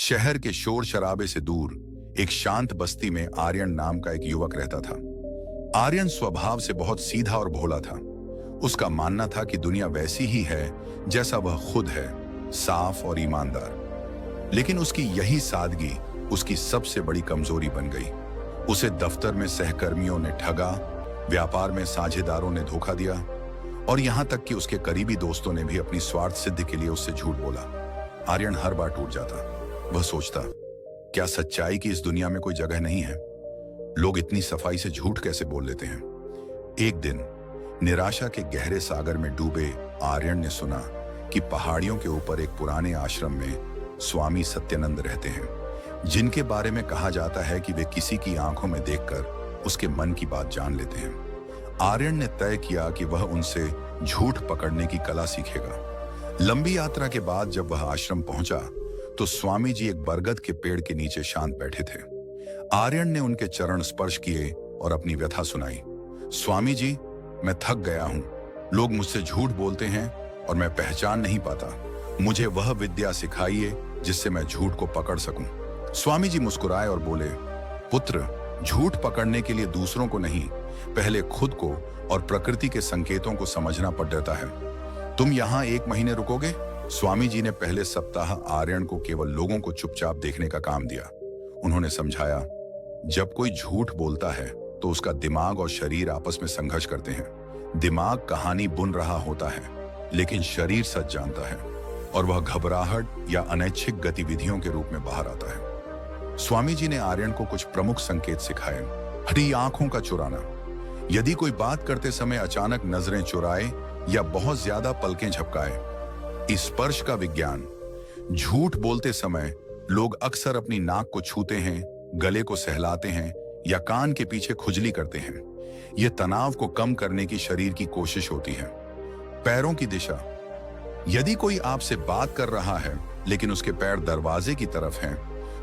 शहर के शोर शराबे से दूर एक शांत बस्ती में आर्यन नाम का एक युवक रहता था। आर्यन स्वभाव से बहुत सीधा और भोला था। उसका मानना था कि दुनिया वैसी ही है जैसा वह खुद है, साफ और ईमानदार। लेकिन उसकी यही सादगी उसकी सबसे बड़ी कमजोरी बन गई। उसे दफ्तर में सहकर्मियों ने ठगा, व्यापार में साझेदारों ने धोखा दिया और यहां तक कि उसके करीबी दोस्तों ने भी अपनी स्वार्थ सिद्धि के लिए उससे झूठ बोला। आर्यन हर बार टूट जाता। वह सोचता, क्या सच्चाई की इस दुनिया में कोई जगह नहीं है? लोग इतनी सफाई से झूठ कैसे बोल लेते हैं? एक दिन निराशा के गहरे सागर में डूबे आर्यन ने सुना कि पहाड़ियों के ऊपर एक पुराने आश्रम में स्वामी सत्यानंद रहते हैं, जिनके बारे में कहा जाता है कि वे किसी की आंखों में देखकर उसके मन की बात जान लेते हैं। आर्यन ने तय किया कि वह उनसे झूठ पकड़ने की कला सीखेगा। लंबी यात्रा के बाद जब वह आश्रम पहुंचा तो स्वामी जी एक बरगद के पेड़ के नीचे शांत बैठे थे। आर्यन ने उनके चरण स्पर्श किए और अपनी व्यथा सुनाई। स्वामी जी, मैं थक गया हूं। लोग मुझसे झूठ बोलते हैं और मैं पहचान नहीं पाता। मुझे वह विद्या सिखाइए जिससे मैं झूठ को पकड़ सकूं। स्वामी जी मुस्कुराए और बोले, पुत्र, झूठ पकड़ने के लिए दूसरों को नहीं, पहले खुद को और प्रकृति के संकेतों को समझना पड़ जाता है। तुम यहाँ 1 महीने रुकोगे? स्वामी जी ने पहले सप्ताह आर्यन को केवल लोगों को चुपचाप देखने का काम दिया। उन्होंने समझाया, जब कोई झूठ बोलता है तो उसका दिमाग और शरीर आपस में संघर्ष करते हैं। दिमाग कहानी बुन रहा होता है, लेकिन शरीर सच जानता है और वह घबराहट या अनैच्छिक गतिविधियों के रूप में बाहर आता है। स्वामी जी ने आर्यन को कुछ प्रमुख संकेत सिखाए। हरी आंखों का चुराना। यदि कोई बात करते समय अचानक नजरें चुराए या बहुत ज्यादा पलकें झपकाए। स्पर्श का विज्ञान। झूठ बोलते समय लोग अक्सर अपनी नाक को छूते हैं, गले को सहलाते हैं या कान के पीछे खुजली करते हैं। यह तनाव को कम करने की शरीर की कोशिश होती है। पैरों की दिशा। यदि कोई आपसे बात कर रहा है लेकिन उसके पैर दरवाजे की तरफ हैं,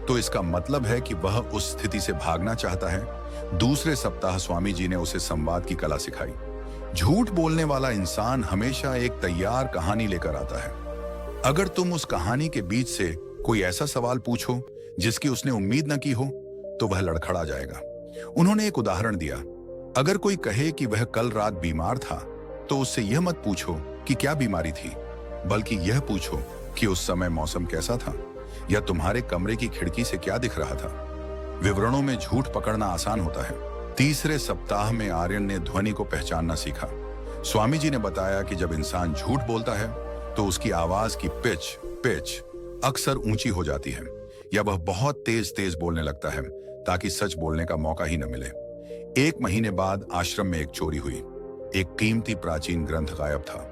तो इसका मतलब है कि वह उस स्थिति से भागना चाहता है। दूसरे सप्ताह स्वामी जी ने उसे संवाद की कला सिखाई। झूठ बोलने वाला इंसान हमेशा एक तैयार कहानी लेकर आता है। अगर तुम उस कहानी के बीच से कोई ऐसा सवाल पूछो जिसकी उसने उम्मीद न की हो, तो वह लड़खड़ा जाएगा। उन्होंने एक उदाहरण दिया, अगर कोई कहे कि वह कल रात बीमार था, तो उससे यह मत पूछो कि क्या बीमारी थी, बल्कि यह पूछो कि उस समय मौसम कैसा था या तुम्हारे कमरे की खिड़की से क्या दिख रहा था। विवरणों में झूठ पकड़ना आसान होता है। तीसरे सप्ताह में आर्यन ने ध्वनि को पहचानना सीखा। स्वामी जी ने बताया कि जब इंसान झूठ बोलता है तो उसकी आवाज की पिच अक्सर ऊंची हो जाती है या वह बहुत तेज तेज बोलने लगता है ताकि सच बोलने का मौका ही न मिले। 1 महीने बाद आश्रम में एक चोरी हुई। एक कीमती प्राचीन ग्रंथ गायब था।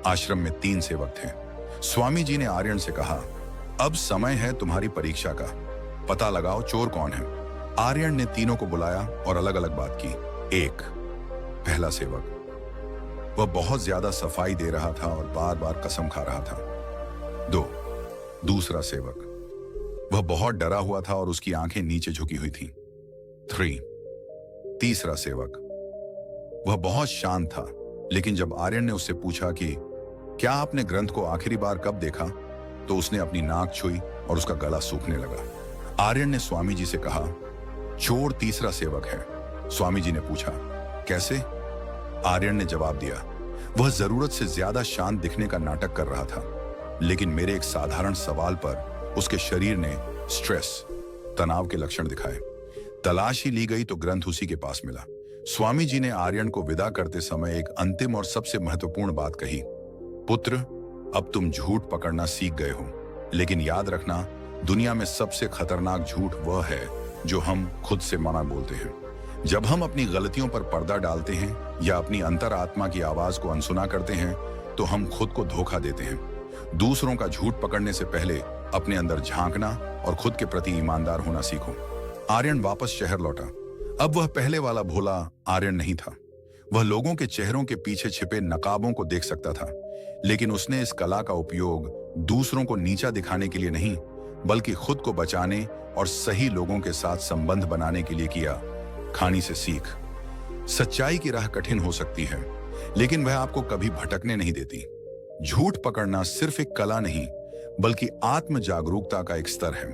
आश्रम में 3 सेवक थे। स्वामी जी ने आर्यन से कहा, अब समय है तुम्हारी परीक्षा का, पता लगाओ चोर कौन है। आर्यन ने तीनों को बुलाया और अलग अलग बात की। 1, पहला सेवक, वह बहुत ज्यादा सफाई दे रहा था और बार बार कसम खा रहा था। 2, दूसरा सेवक, वह बहुत डरा हुआ था और उसकी आंखें नीचे झुकी हुई थीं। 3, तीसरा सेवक, वह बहुत शांत था, लेकिन जब आर्यन ने उससे पूछा कि क्या आपने ग्रंथ को आखिरी बार कब देखा, तो उसने अपनी नाक छुई और उसका गला सूखने लगा। आर्यन ने स्वामी जी से कहा, चोर तीसरा सेवक है। स्वामी जी ने पूछा, कैसे? आर्यन ने जवाब दिया, वह जरूरत से ज्यादा शांत दिखने का नाटक कर रहा था, लेकिन मेरे एक साधारण सवाल पर उसके शरीर ने स्ट्रेस, तनाव के लक्षण दिखाए। तलाशी ली गई तो ग्रंथ उसी के पास मिला। स्वामी जी ने आर्यन को विदा करते समय एक अंतिम और सबसे महत्वपूर्ण बात कही, पुत्र, अब तुम झूठ पकड़ना सीख गए हो, लेकिन याद रखना, दुनिया में सबसे खतरनाक झूठ वह है जो हम खुद से मना बोलते हैं। जब हम अपनी गलतियों पर पर्दा डालते हैं या अपनी अंतरात्मा की आवाज को अनसुना करते हैं, तो हम खुद को धोखा देते हैं। दूसरों का झूठ पकड़ने से पहले अपने अंदर झांकना और खुद के प्रति ईमानदार होना सीखो। आर्यन वापस शहर लौटा। अब वह पहले वाला भोला आर्यन नहीं था। वह लोगों के चेहरों के पीछे छिपे नकाबों को देख सकता था, लेकिन उसने इस कला का उपयोग दूसरों को नीचा दिखाने के लिए नहीं, बल्कि खुद को बचाने और सही लोगों के साथ संबंध बनाने के लिए किया। खानी से सीख। सच्चाई की राह कठिन हो सकती है, लेकिन वह आपको कभी भटकने नहीं देती। झूठ पकड़ना सिर्फ एक कला नहीं, बल्कि आत्म जागरूकता का एक स्तर है।